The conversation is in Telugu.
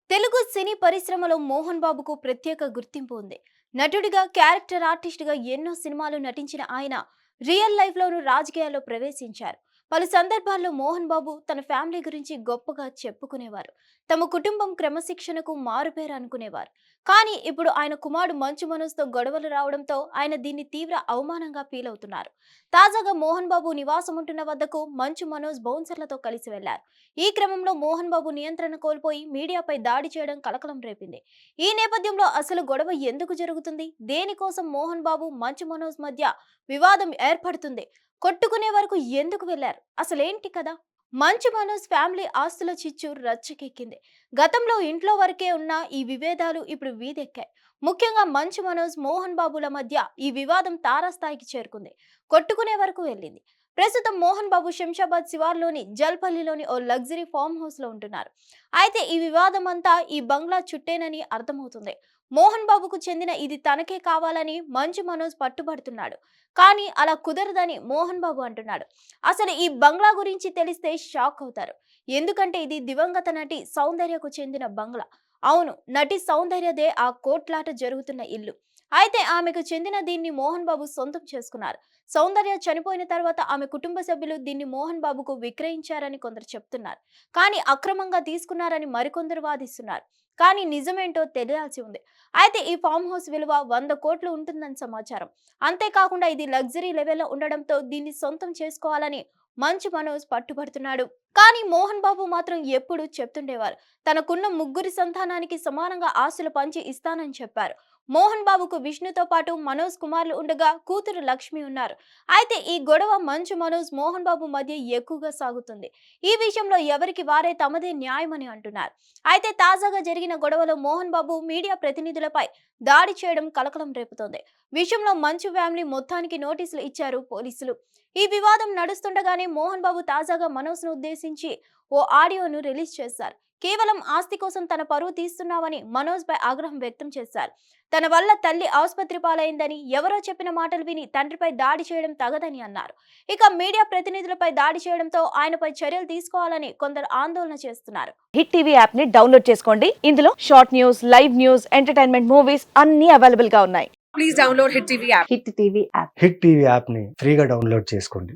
తెలుగు సినీ పరిశ్రమలో మోహన్ బాబుకు ప్రత్యేక గుర్తింపు ఉంది. నటుడిగా, క్యారెక్టర్ ఆర్టిస్ట్‌గా ఎన్నో సినిమాలు నటించిన ఆయన రియల్ లైఫ్‌లోనూ రాజకీయాల్లో ప్రవేశించారు. పలు సందర్భాల్లో మోహన్ బాబు తన ఫ్యామిలీ గురించి గొప్పగా చెప్పుకునేవారు. తమ కుటుంబం క్రమశిక్షణకు మారుపేరు అనుకునేవారు. కానీ ఇప్పుడు ఆయన కుమారుడు మంచు మనోజ్‌తో గొడవలు రావడంతో ఆయన దీన్ని తీవ్ర అవమానంగా ఫీల్ అవుతున్నారు. తాజాగా మోహన్ బాబు నివాసం ఉంటున్న వద్దకు మంచు మనోజ్ బౌన్సర్లతో కలిసి వెళ్లారు. ఈ క్రమంలో మోహన్ బాబు నియంత్రణ కోల్పోయి మీడియాపై దాడి చేయడం కలకలం రేపింది. ఈ నేపథ్యంలో అసలు గొడవ ఎందుకు జరుగుతుంది? దేనికోసం మోహన్ బాబు, మంచు మనోజ్ మధ్య వివాదం ఏర్పడుతుంది? కొట్టుకునే వరకు ఎందుకు వెళ్లారు? అసలేంటి కదా? మంచు మనోజ్ ఫ్యామిలీ ఆస్తుల చిచ్చు రచ్చకెక్కింది. గతంలో ఇంట్లో వరకే ఉన్న ఈ విభేదాలు ఇప్పుడు వీధెక్కాయి. ముఖ్యంగా మంచు మనోజ్, మోహన్ బాబుల మధ్య ఈ వివాదం తారాస్థాయికి చేరుకుంది. కొట్టుకునే వరకు వెళ్ళింది. ప్రస్తుతం మోహన్ బాబు శంషాబాద్ శివార్లోని జల్పల్లిలోని ఓ లగ్జరీ ఫామ్ హౌస్ లో ఉంటున్నారు. అయితే ఈ వివాదం అంతా ఈ బంగ్లా చుట్టేనని అర్థమవుతుంది. మోహన్ బాబుకు చెందిన ఇది తనకే కావాలని మంచు మనోజ్ పట్టుబడుతున్నాడు. కానీ అలా కుదరదని మోహన్ బాబు అంటున్నాడు. అసలు ఈ బంగ్లా గురించి తెలిస్తే షాక్ అవుతారు. ఎందుకంటే ఇది దివంగత నటి సౌందర్యకు చెందిన బంగ్లా. అవును, నటి సౌందర్యదే ఆ కోట్లాట జరుగుతున్న ఇల్లు. అయితే ఆమెకు చెందిన దీన్ని మోహన్ బాబు సొంతం చేసుకున్నారు. సౌందర్య చనిపోయిన తర్వాత ఆమె కుటుంబ సభ్యులు దీన్ని మోహన్ బాబుకు విక్రయించారని కొందరు చెప్తున్నారు. కానీ అక్రమంగా తీసుకున్నారని మరికొందరు వాదిస్తున్నారు. కానీ నిజమేంటో తెలియాల్సి ఉంది. అయితే ఈ ఫామ్ హౌస్ విలువ 100 కోట్లు ఉంటుందని సమాచారం. అంతేకాకుండా ఇది లగ్జరీ లెవెల్లో ఉండడంతో దీన్ని సొంతం చేసుకోవాలని మంచు మనోజ్ పట్టుబడుతున్నాడు. కానీ మోహన్ బాబు మాత్రం ఎప్పుడు చెప్తుండేవారు, తనకున్న ముగ్గురి సంతానానికి సమానంగా ఆస్తులు పంచి ఇస్తానని చెప్పారు. మోహన్ బాబుకు విష్ణుతో పాటు మనోజ్ కుమార్లు ఉండగా కూతురు లక్ష్మి ఉన్నారు. అయితే ఈ గొడవ మంచు మనోజ్, మోహన్ బాబు మధ్య ఎక్కువగా సాగుతుంది. ఈ విషయంలో ఎవరికి వారే తమదే న్యాయమని అంటున్నారు. అయితే తాజాగా జరిగిన గొడవలో మోహన్ బాబు మీడియా ప్రతినిధులపై దాడి చేయడం కలకలం రేపుతోంది. విషయంలో మంచు ఫ్యామిలీ మొత్తానికి నోటీసులు ఇచ్చారు పోలీసులు. ఈ వివాదం నడుస్తుండగానే మోహన్ బాబు తాజాగా మనోజ్ను ఉద్దేశించి ఓ ఆడియోను రిలీజ్ చేశారు. కేవలం ఆస్తి కోసం తన పరువు తీస్తున్నావని మనోజ్ పై ఆగ్రహం వ్యక్తం చేశారు. తన వల్ల తల్లి ఆసుపత్రి పాలైందని, ఎవరో చెప్పిన మాటలు విని తండ్రిపై దాడి చేయడం తగదని అన్నారు. ఇక మీడియా ప్రతినిధులపై దాడి చేయడంతో ఆయనపై చర్యలు తీసుకోవాలని కొందరు ఆందోళన చేస్తున్నారు. హిట్ టీవీ యాప్ ని డౌన్లోడ్ చేసుకోండి. ఇందులో short news, live news, entertainment movies అన్ని అవైలబుల్ గా ఉన్నాయి. Please download Hit TV app. Hit TV app hit TV యాప్ని ఫ్రీగా డౌన్లోడ్ చేసుకోండి.